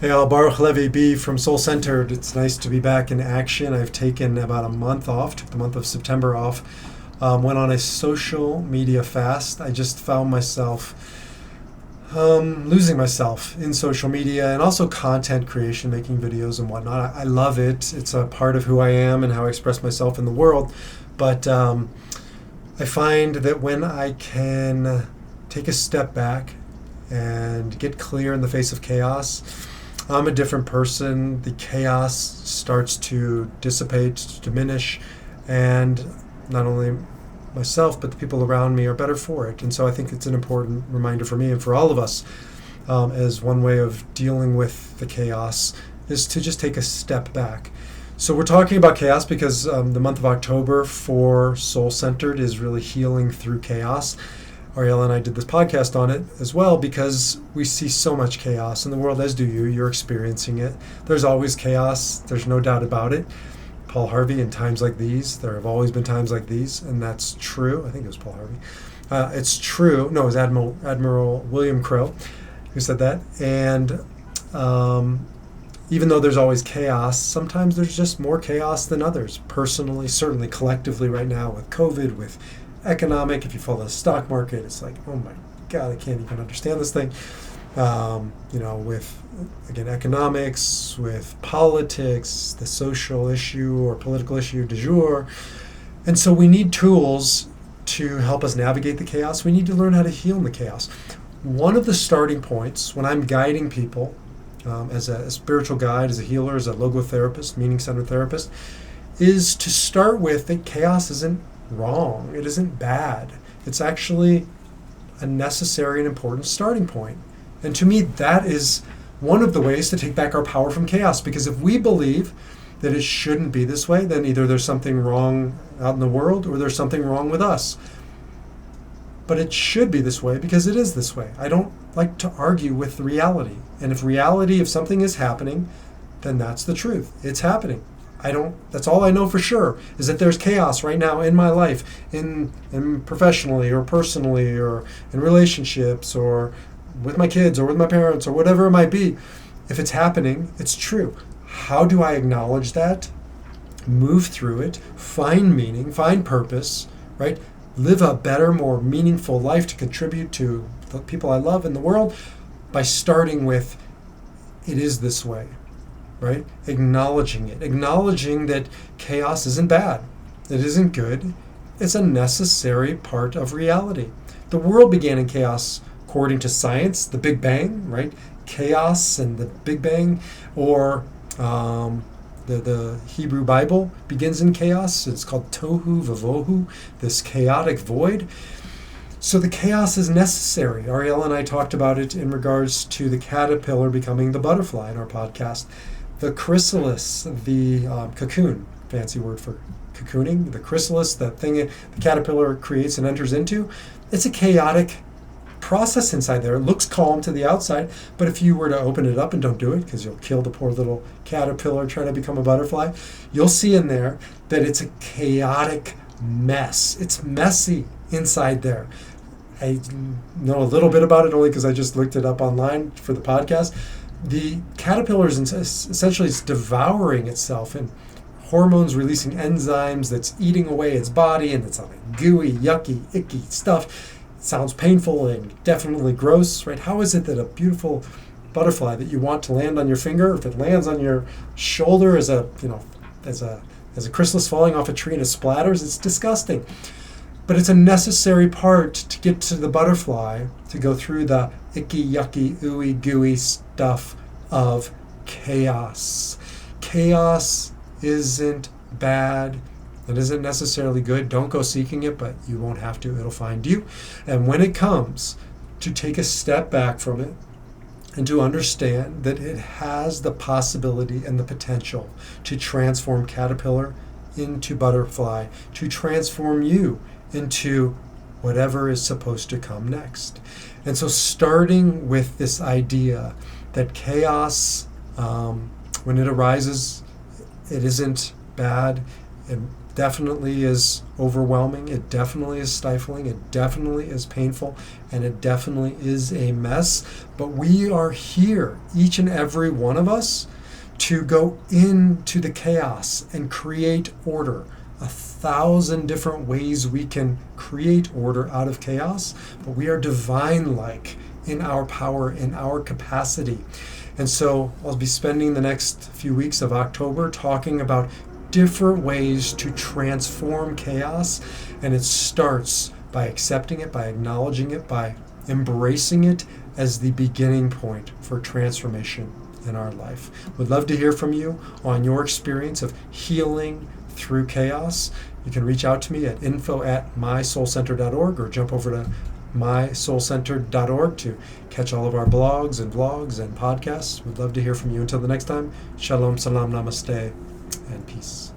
Hey all, Baruch Levy B from Soul Centered. It's nice to be back in action. I've taken about a month off, took the month of September off, went on a social media fast. I just found myself losing myself in social media and also content creation, making videos and whatnot. I love it. It's a part of who I am and how I express myself in the world. But I find that when I can take a step back and get clear in the face of chaos, I'm a different person. The chaos starts to dissipate, diminish, and not only myself, but the people around me are better for it. And so I think it's an important reminder for me and for all of us, as one way of dealing with the chaos, is to just take a step back. So we're talking about chaos because the month of October for Soul Centered is really healing through chaos. Ariella and I did this podcast on it as well because we see so much chaos in the world, as do you. You're experiencing it. There's always chaos. There's no doubt about it. Paul Harvey, in times like these, there have always been times like these, and that's true. I think it was Paul Harvey. It's true. No, it was Admiral William Crowe who said that. And even though there's always chaos, sometimes there's just more chaos than others. Personally, certainly collectively right now with COVID, with economic, if you follow the stock market, it's like, oh my God, I can't even understand this thing. With, again, economics, with politics, the social issue or political issue du jour. And so we need tools to help us navigate the chaos. We need to learn how to heal in the chaos. One of the starting points when I'm guiding people, as a spiritual guide, as a healer, as a logotherapist, meaning-centered therapist, is to start with that chaos isn't wrong. It isn't bad. It's actually a necessary and important starting point. And to me, that is one of the ways to take back our power from chaos. Because if we believe that it shouldn't be this way, then either there's something wrong out in the world or there's something wrong with us. But it should be this way because it is this way. I don't like to argue with reality. And if something is happening, then that's the truth. It's happening. That's all I know for sure, is that there's chaos right now in my life, in professionally or personally or in relationships or with my kids or with my parents or whatever it might be. If it's happening, it's true. How do I acknowledge that? Move through it, find meaning, find purpose, right? Live a better, more meaningful life to contribute to the people I love in the world by starting with, it is this way. Right? Acknowledging it. Acknowledging that chaos isn't bad. It isn't good. It's a necessary part of reality. The world began in chaos according to science, the Big Bang, right? Chaos and the Big Bang, or the Hebrew Bible begins in chaos. It's called tohu vavohu, this chaotic void. So the chaos is necessary. Ariella and I talked about it in regards to the caterpillar becoming the butterfly in our podcast. The chrysalis, the cocoon, fancy word for cocooning, the chrysalis, that thing the caterpillar creates and enters into, it's a chaotic process inside there. It looks calm to the outside, but if you were to open it up, and don't do it because you'll kill the poor little caterpillar trying to become a butterfly, you'll see in there that it's a chaotic mess. It's messy inside there. I know a little bit about it only because I just looked it up online for the podcast. The caterpillar is essentially devouring itself and hormones releasing enzymes that's eating away its body, and it's like gooey, yucky, icky stuff. It sounds painful and definitely gross, right? How is it that a beautiful butterfly that you want to land on your finger, if it lands on your shoulder as a chrysalis falling off a tree and it splatters, it's disgusting. But it's a necessary part to get to the butterfly, to go through the icky, yucky, ooey, gooey stuff of chaos. Chaos isn't bad. It isn't necessarily good. Don't go seeking it, but you won't have to. It'll find you. And when it comes, to take a step back from it and to understand that it has the possibility and the potential to transform caterpillar into butterfly, to transform you into whatever is supposed to come next. And so starting with this idea that chaos, when it arises, it isn't bad, and definitely is overwhelming. It definitely is stifling. It definitely is painful. And it definitely is a mess. But we are here, each and every one of us, to go into the chaos and create order. 1,000 different ways we can create order out of chaos, but we are divine-like in our power, in our capacity. And so I'll be spending the next few weeks of October talking about different ways to transform chaos, and it starts by accepting it, by acknowledging it, by embracing it as the beginning point for transformation in our life. Would love to hear from you on your experience of healing through chaos. You can reach out to me at info@mysoulcenter.org or jump over to mysoulcenter.org to catch all of our blogs and vlogs and podcasts. We'd love to hear from you. Until the next time, shalom, salam, namaste, and peace.